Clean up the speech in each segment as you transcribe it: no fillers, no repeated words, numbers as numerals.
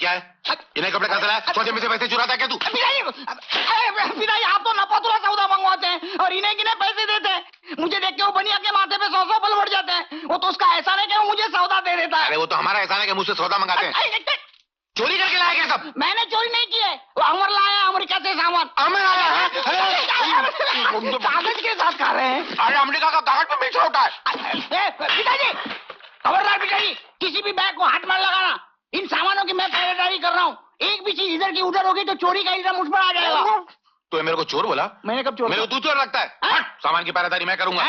क्या है? इन्हें कपड़े कहाँ से लाया? सोचे में से पैसे चुराता क्या तू? पिताजी आप तो नपातुला सौदा मंगवाते हैं और इन्हें किन्हें पैसे देते हैं। मुझे देख के वो बनिया के माथे पे 100 पल बढ़ जाते हैं। वो तो उसका एहसान है कि वो मुझे सौदा दे देता है। अरे वो तो हमारा एहसान है कि मुझसे सौदा मंगाते हैं। चोरी करके लाया क्या सब? मैंने चोरी नहीं की है, वो अमर लाया अमेरिका से सामान। अमर आया है? कागज के साथ खा रहे हैं। अरे अमेरिका का कागज पे मीठा होता है। पिताजी खबरदार पिताजी, किसी भी बैग को हाथ मत लगाना। इन सामानों की मैं पहरेदारी कर रहा हूँ। एक भी चीज इधर की उधर होगी तो चोरी का इल्जाम मुझ पर आ जाएगा। तो मेरे को चोर बोला? मैंने कब चोर? मेरे को तू चोर लगता है। हट, सामान की पहरेदारी मैं करूंगा।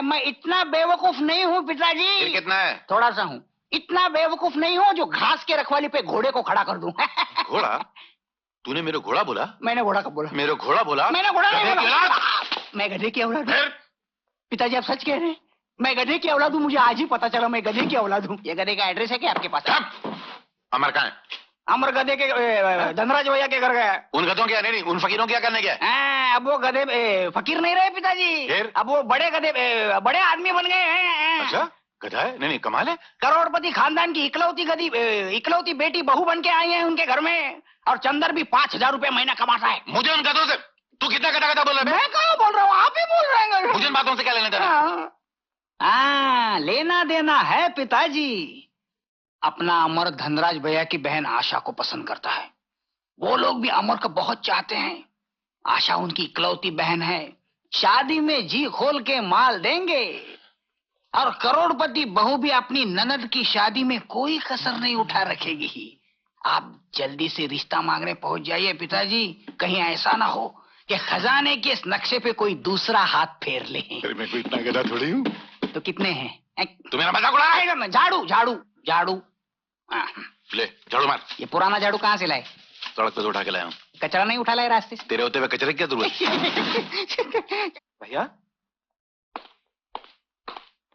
मैं इतना बेवकूफ नहीं हूँ पिताजी। फिर कितना है? थोड़ा सा हूँ। इतना बेवकूफ नहीं हूँ जो घास के रखवाली पे घोड़े को खड़ा कर दूं। घोड़ा? तूने मेरे घोड़ा बोला? मैंने घोड़ा कब बोला? मेरे घोड़ा बोला? मैंने घोड़ा नहीं बोला। मैं गधे की औलाद हूँ। पिताजी आप सच कह रहे हैं? मैं गधे की औलाद हूँ? मुझे आज ही पता चला मैं गधे की औलाद हूँ। ये गधे का एड्रेस है क्या आपके पास? अमर कहाँ है? अमर गधे के धनराज भैया के घर गया। उन गधों क्या? नहीं, उन फकीरों क्या करने गया? अब वो गधे फकीर नहीं रहे पिताजी। फिर? अब वो बड़े गधे बड़े आदमी बन गए हैं। अच्छा, गधा है? नहीं कमाल है। करोड़पति खानदान की इकलौती बेटी बहू बन के आई है उनके घर में। और चंदर भी 5,000 रुपए महीना कमाता है। मुझे उन गधों से तू कितना गधा गधा बोल रहा है? मैं कहाँ बोल रहा हूँ, आप ही बोल रहे हैं। मुझे इन बातों से क्या लेना देना? लेना देना है पिताजी। अपना अमर धनराज भैया की बहन आशा को पसंद करता है। वो लोग भी अमर को बहुत चाहते हैं। आशा उनकी इकलौती बहन है। शादी में जी खोल के माल देंगे। और करोड़पति बहू भी अपनी ननद की शादी में कोई कसर नहीं उठा रखेगी। आप जल्दी से रिश्ता मांगने पहुंच जाइए पिताजी। कहीं ऐसा ना हो कि खजाने के इस नक्शे पे कोई दूसरा हाथ फेर ले। मैं कोई इतना गधा थोड़ी हूँ। तो कितने हैं? तू मेरा मजाक उड़ा रहा है? झाड़ू झाड़ू झाड़ू। ले झाड़ू मार। ये पुराना झाड़ू कहाँ से लाए? सड़क पे तो उठा के लाया हूँ। कचरा नहीं उठा लाए रास्ते से? तेरे होते हुए कचरे की क्या जरूरत?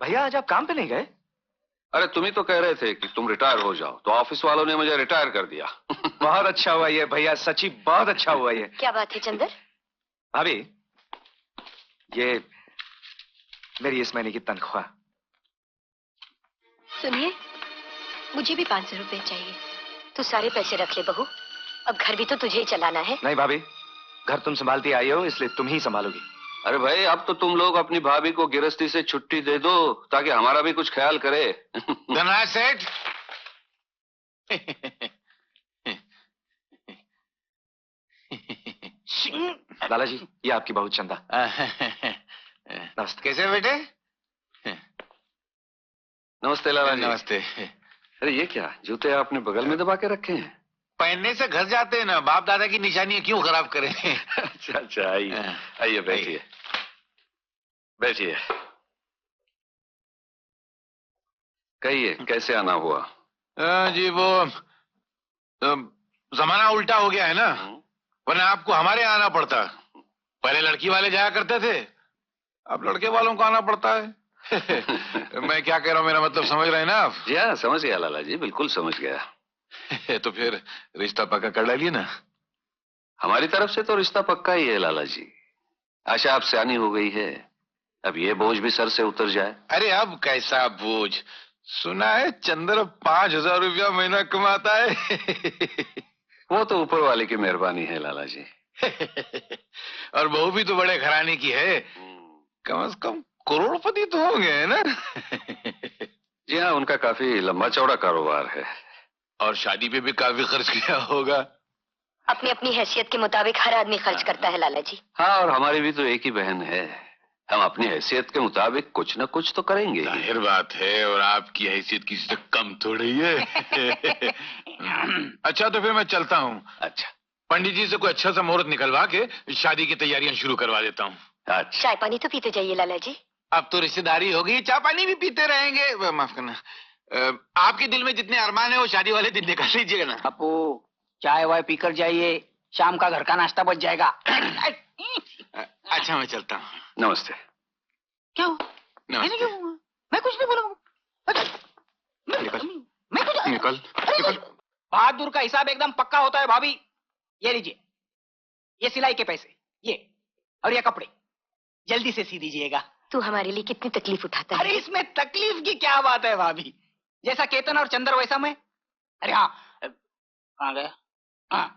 भैया आज आप काम पे नहीं गए? अरे तुम ही तो कह रहे थे कि तुम रिटायर हो जाओ, तो ऑफिस वालों ने मुझे रिटायर कर दिया। बहुत अच्छा हुआ ये भैया, सच्ची बहुत अच्छा हुआ ये। क्या बात है चंदर? भाभी, ये मेरी इस महीने की तनख्वाह। सुनिए, मुझे भी 500 रुपए चाहिए। तू सारे पैसे रख ले बहू, अब घर भी तो तुझे ही चलाना है। नहीं भाभी, घर तुम संभालती आई हो इसलिए तुम ही संभालोगी। अरे भाई, अब तो तुम लोग अपनी भाभी को गिरस्ती से छुट्टी दे दो ताकि हमारा भी कुछ ख्याल करे। धनराज सेठ। लाला जी, ये आपकी बहू चंदा। नमस्ते। कैसे बेटे? नमस्ते लाला जी। नमस्ते। अरे ये क्या, जूते आपने बगल में दबा के रखे हैं? पहनने से घस जाते हैं ना, बाप दादा की निशानियां क्यों खराब करें? अच्छा, आइए आइए, बैठिए बैठिए। कहिए, कैसे आना हुआ? जी वो जमाना उल्टा हो गया है ना, वरना आपको हमारे यहाँ आना पड़ता। पहले लड़की वाले जाया करते थे, अब लड़के वालों को आना पड़ता है। मैं क्या कह रहा हूँ, मेरा मतलब समझ रहे हैं ना आप? जी हाँ, समझ गया लाला जी, बिल्कुल समझ गया। तो फिर रिश्ता पक्का कर डालिए ना। हमारी तरफ से तो रिश्ता पक्का ही है लाला जी। आशा आप सियानी हो गई है, अब ये बोझ भी सर से उतर जाए। अरे अब कैसा बोझ? सुना है चंद्र 5,000 रुपया महीना कमाता है। वो तो ऊपर वाले की मेहरबानी है लाला जी। और बहू भी तो बड़े घराने की है, कम से कम करोड़पति तो होंगे, है ना? जी हाँ, उनका काफी लंबा चौड़ा कारोबार है। और शादी पे भी काफी खर्च किया होगा। अपनी अपनी हैसियत के मुताबिक हर आदमी खर्च करता है लाला जी। हाँ, और हमारी भी तो एक ही बहन है, हम अपनी हैसियत के मुताबिक कुछ न कुछ तो करेंगे। जाहिर बात है, और आपकी हैसियत किसी से कम थोड़ी है। अच्छा, तो फिर मैं चलता हूँ। अच्छा, पंडित जी से कोई अच्छा सा मुहूर्त निकलवा के शादी की तैयारियां शुरू करवा देता हूँ। अच्छा। चाय पानी तो पीते जाइए लाला जी। अब तो रिश्तेदारी होगी, चाय पानी भी पीते रहेंगे। माफ करना, आपके दिल में जितने अरमान है वो शादी वाले दिन निकाल लीजिएगा ना। अपू, चाय वाय पीकर जाइए, शाम का घर का नाश्ता बच जाएगा। अच्छा, मैं चलता हूँ। नमस्ते। क्या हुआ? नमस्ते। मैं कुछ नहीं बोलूंगा। निकल। बहादुर का हिसाब एकदम पक्का होता है भाभी। ये लीजिए, ये सिलाई के पैसे, ये और ये कपड़े जल्दी से सी दीजिएगा। तू हमारे लिए कितनी तकलीफ उठाता है। अरे इसमें तकलीफ की क्या बात है भाभी? जैसा केतन और चंदर वैसा मैं। अरे हाँ, कहाँ गया? हाँ,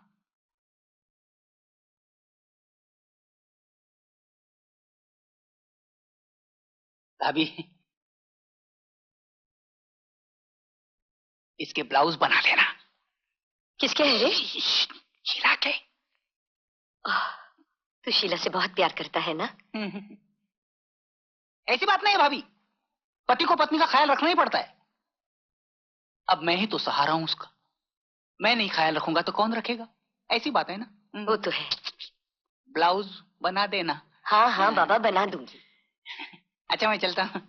भाभी इसके ब्लाउज बना देना। किसके है रे? शीला के। आह, तू शीला से बहुत प्यार करता है ना? ऐसी बात नहीं है भाभी, पति को पत्नी का ख्याल रखना ही पड़ता है। अब मैं ही तो सहारा हूं उसका, मैं नहीं ख्याल रखूंगा तो कौन रखेगा? ऐसी बात है ना। वो तो है। ब्लाउज बना देना। हाँ हाँ बाबा, बना दूंगी। अच्छा मैं चलता हूँ।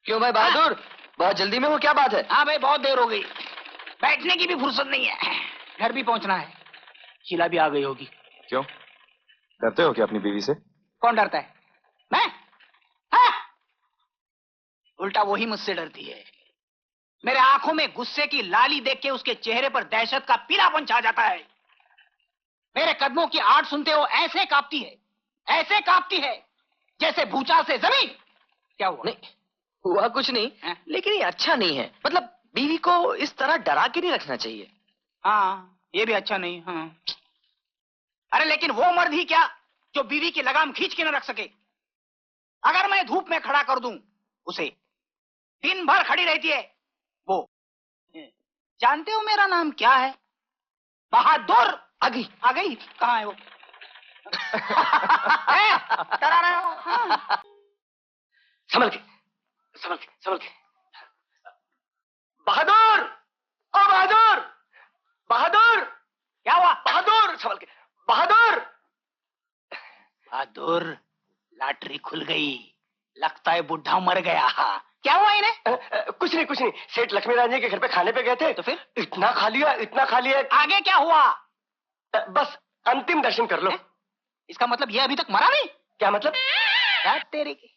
क्यों भाई बहादुर, बहुत जल्दी में हो, क्या बात है? हाँ भाई, बहुत देर हो गई, बैठने की भी फुर्सत नहीं है, घर भी पहुंचना है। शीला भी आ गई होगी। क्यों, डरते हो क्या अपनी बीवी से? कौन डरता है? मैं? हाँ? उल्टा वही मुझसे डरती है। मेरे आंखों में गुस्से की लाली देख के उसके चेहरे पर दहशत का पीलापन छा जाता है। मेरे कदमों की आवाज सुनते हो ऐसे कांपती है, ऐसे कांपती है जैसे भूचाल से जमीन। क्या हुआ? नहीं हुआ कुछ नहीं हाँ? लेकिन ये अच्छा नहीं है। मतलब बीवी को इस तरह डरा के नहीं रखना चाहिए। हाँ, ये भी अच्छा नहीं। हाँ, अरे लेकिन वो मर्द ही क्या जो बीवी की लगाम खींच के न रख सके। अगर मैं धूप में खड़ा कर दूं उसे, दिन भर खड़ी रहती है वो। जानते हो मेरा नाम क्या है? बहादुर। आ गई कहाँ है वो? डरा रहे हो? हाँ। संभल के, संभल के, संभल के। बहादुर, ओ बहादुर, बहादुर, क्या हुआ? बहादुर, संभल के, बहादुर। बहादुर, लॉटरी खुल गई, लगता है बुढ़ा मर गया। क्या हुआ इन्हें? कुछ नहीं, कुछ नहीं। सेठ लक्ष्मी राज जी के घर पे खाने पे गए थे, तो फिर इतना खा लिया, इतना खा लिया। आगे क्या हुआ? बस अंतिम दर्शन कर लो। इसका मतलब ये अभी तक मरा नहीं? क्या मतलब? यार तेरे की,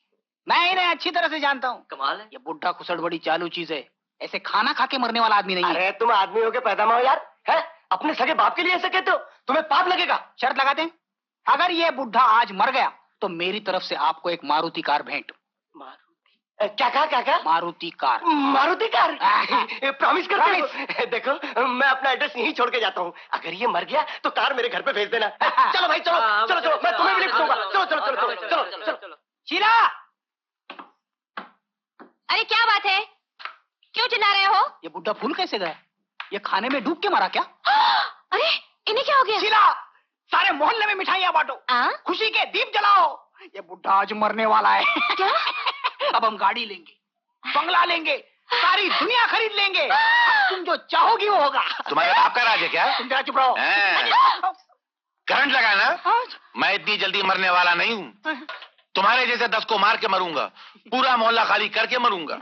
मैं इन्हें अच्छी तरह से जानता हूँ। कमाल है। ये बुढ़ा खुसड़ बड़ी चालू चीज है, ऐसे खाना खा के मरने वाला आदमी नहीं है। अरे तुम आदमी हो के पैदा में हो यार, है? अपने सगे बाप के लिए ऐसे कहते हो? तुम्हें पाप लगेगा। शर्त लगाते हैं, अगर ये बुढ़ा आज मर गया तो मेरी तरफ से आपको एक मारुति कार भेंट। क्या कहा, क्या कहा? Maruti car. Maruti car? Promise करते हो? देखो मैं अपना एड्रेस यहीं छोड़ के जाता हूँ, अगर ये मर गया तो कार मेरे घर पे भेज देना। चलो भाई, चलो चलो चलो, मैं तुम्हें भी लिफ्ट दूंगा। चलो चलो चलो चलो चलो चलो चलो। शीला, अरे क्या बात है, क्यों चिल्ला रहे हो? ये बुढ़ा फूल कैसे गया? ये खाने में डूब के मरा क्या? अरे इन्हें क्या हो गया? शीला, सारे मोहल्ले में मिठाइयाँ बांटो, खुशी के दीप जलाओ, ये बुढ़ा आज मरने वाला है। क्या? अब हम गाड़ी लेंगे, बंगला लेंगे, सारी दुनिया खरीद लेंगे, तुम जो चाहोगी वो होगा। तुम्हारे बाप का राज है क्या? तुम जरा चुप रहो। करंट लगा ना? मैं इतनी जल्दी मरने वाला नहीं हूँ। तुम्हारे जैसे 10 को मार के मरूंगा, पूरा मोहल्ला खाली करके मरूंगा।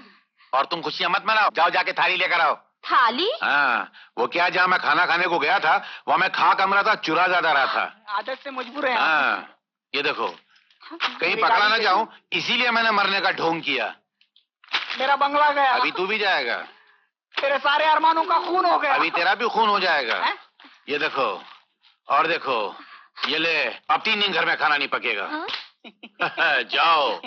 और तुम खुशियां मत मनाओ, जाओ जाके थाली लेकर आओ। थाली? हाँ, वो क्या, जहाँ मैं खाना खाने को गया था वहाँ मैं खा कम रहा था, चुरा ज्यादा रहा था। आदत से मजबूर है। हाँ, ये देखो, कहीं पकड़ा ना जाऊं, इसीलिए मैंने मरने का ढोंग किया। मेरा बंगला गया। अभी तू भी जाएगा। तेरे सारे अरमानों का खून हो गया। अभी तेरा भी खून हो जाएगा। ये देखो, और देखो, ये ले, अब 3 दिन घर में खाना नहीं पकेगा। जाओ।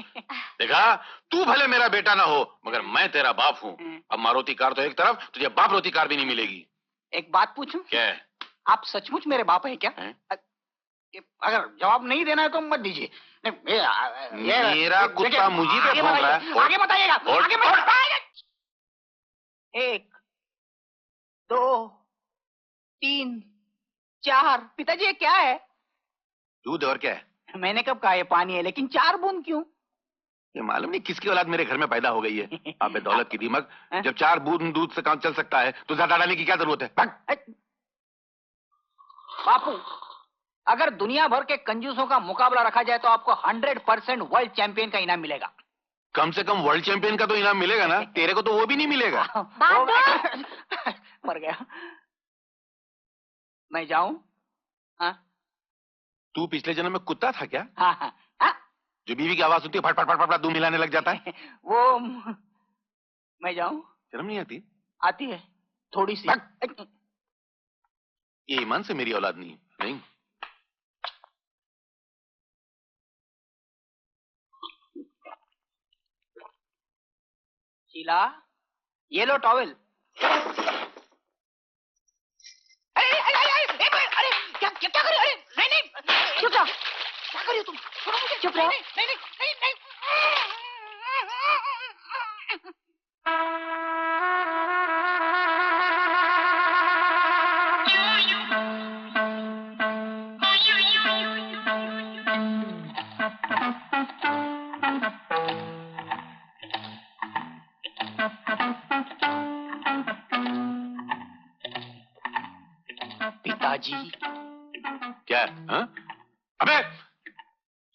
देखा, तू भले मेरा बेटा ना हो मगर मैं तेरा बाप हूँ। अब मारुति कार तो एक तरफ, तुझे बाप रोती कार भी नहीं मिलेगी। एक बात पूछूं? क्या? आप सचमुच मेरे बाप हैं क्या? अगर जवाब नहीं देना है तो मत दीजिए। मेरा कुत्ता मुझे पे भौंक रहा है। आगे बताइएगा, आगे बताइएगा। 1 2 3 4। पिताजी ये क्या है? दूध। और क्या है? मैंने कब कहा ये पानी है, लेकिन 4 बूंद क्यों? ये मालूम नहीं किसकी औलाद मेरे घर में पैदा हो गई है। अबे दौलत की दीमक, जब 4 बूंद दूध से काम चल सकता है तो ज्यादा डालने की क्या जरूरत है? बापू, अगर दुनिया भर के कंजूसों का मुकाबला रखा जाए तो आपको 100% वर्ल्ड चैंपियन का इनाम मिलेगा। कम से कम वर्ल्ड चैंपियन का तो इनाम मिलेगा ना, तेरे को तो वो भी नहीं मिलेगा। मर गया। मैं जाऊं? हाँ? तू पिछले जन्म में कुत्ता था क्या? हाँ हाँ हाँ? जो बीवी की आवाज सुनती है फट फट फट फट दूध मिलाने लग जाता है। वो मैं जाऊं? शर्म नहीं आती? आती है थोड़ी सी। ये ईमान से मेरी औलाद नहीं। नहीं, शीला, ये लो टॉवेल। तुम, छोड़ो मुझे। चुप रहो। नहीं नहीं नहीं नहीं, नहीं। पिताजी, क्या है? हाँ? अबे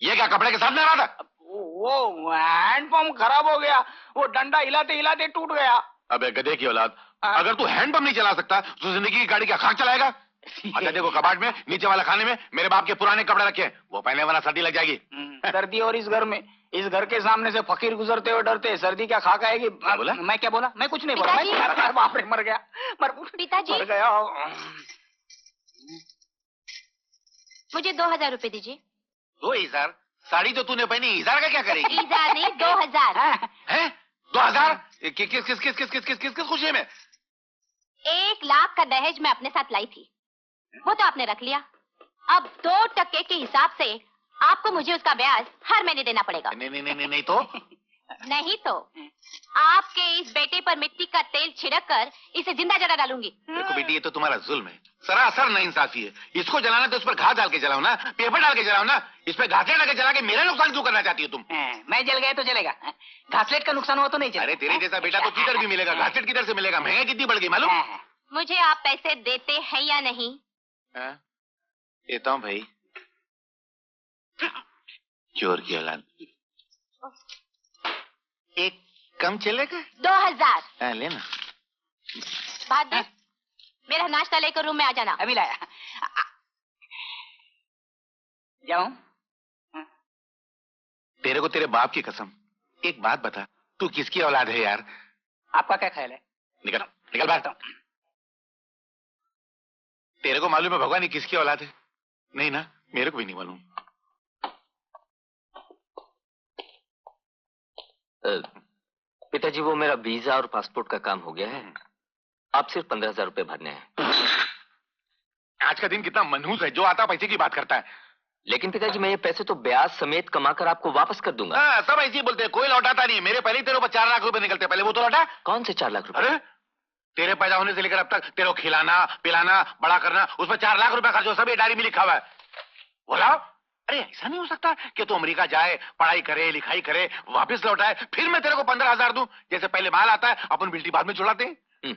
ये क्या कपड़े के साथ में आ रहा था? वो हैंडपंप खराब हो गया, वो डंडा हिलाते हिलाते टूट गया। अबे गधे की औलाद, अगर तू हैंडपंप नहीं चला सकता तो जिंदगी की गाड़ी क्या खाक चलाएगा? अच्छा देखो, कबाड़ में नीचे वाला खाने में मेरे बाप के पुराने कपड़े रखे हैं, वो पहनने वाला सर्दी लग जाएगी। सर्दी, और इस घर में, इस घर के सामने से फकीर गुजरते हुए डरते हैं, सर्दी क्या खाक आएगी? बोला? मैं क्या बोला? मैं कुछ नहीं बोला। पिताजी। मैं बाप रे, मर गया, पिताजी। मर गया। मुझे 2000 रुपए दीजिए। 2000? साड़ी तो तूने पहनी, 1000 का क्या करेगी? 1000 नहीं, 2000। हैं? 2000? किस खुशी में? 1 लाख का दहेज मैं अपने साथ लाई थी, वो तो आपने रख लिया। अब 2% के हिसाब से आपको मुझे उसका ब्याज हर महीने देना पड़ेगा। नहीं तो? नहीं तो आपके इस बेटे पर मिट्टी का तेल छिड़क कर इसे जिंदा जला डालूंगी। देखो बेटी, ये तो तुम्हारा जुल्म है, सरासर नाइंसाफी है। इसको जलाना तो उस पर घास डाल के जलाओ ना, पेपर डाल के जलाओ ना। इस पे घासलेट लगा जला के मेरा नुकसान क्यों करना चाहती हो तुम? मैं जल गया तो जलेगा, घासलेट का नुकसान हुआ तो नहीं चलेगा। अरे तेरे जैसा बेटा तो किधर भी मिलेगा, घासलेट किधर से मिलेगा? महंगाई कितनी बढ़ गई मालूम? मुझे आप पैसे देते हैं या नहीं? देता हूँ भाई। चोर की औलाद, एक कम चलेगा? 2000। लेना। भाग्य, मेरा नाश्ता लेकर रूम में आ जाना। अभी लाया। जाऊं? तेरे को तेरे बाप की कसम, एक बात बता, तू किसकी औलाद है यार? आपका क्या ख्याल है? निकल निकल बाहर। तेरे को मालूम है भगवान ये किसकी औलाद है? नहीं ना, मेरे को भी नहीं मालूम। पिताजी, वो मेरा वीजा और पासपोर्ट का काम हो गया है। आप सिर्फ 15,000 रुपए भरने हैं। आज का दिन कितना मनहूस है, जो आता पैसे की बात करता है। लेकिन पिताजी, मैं ये पैसे तो ब्याज समेत कमाकर आपको वापस कर दूंगा। हाँ, सब ऐसे ही बोलते हैं, कोई लौटाता नहीं। मेरे पहले ही तेरे ऊपर 4 लाख रुपए निकलते, पहले वो तो लौटा। कौन से 4 लाख रुपए? अरे तेरे पैदा होने से लेकर अब तक तेरे को खिलाना पिलाना बड़ा करना, उस पर 4 लाख रुपए खर्च हो, सब ये डायरी में लिखा हुआ है। बोला अरे ऐसा नहीं हो सकता कि तू अमेरिका जाए, पढ़ाई करे लिखाई करे, वापस लौटाए, फिर मैं तेरे को 15,000 दूं? जैसे पहले माल आता है अपन बिल्टी बाद में छुड़ाते हैं।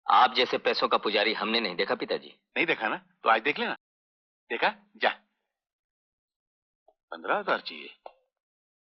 आप जैसे पैसों का पुजारी हमने नहीं देखा पिताजी। नहीं देखा ना, तो आज देख लेना। देखा? जा, 15,000 चाहिए।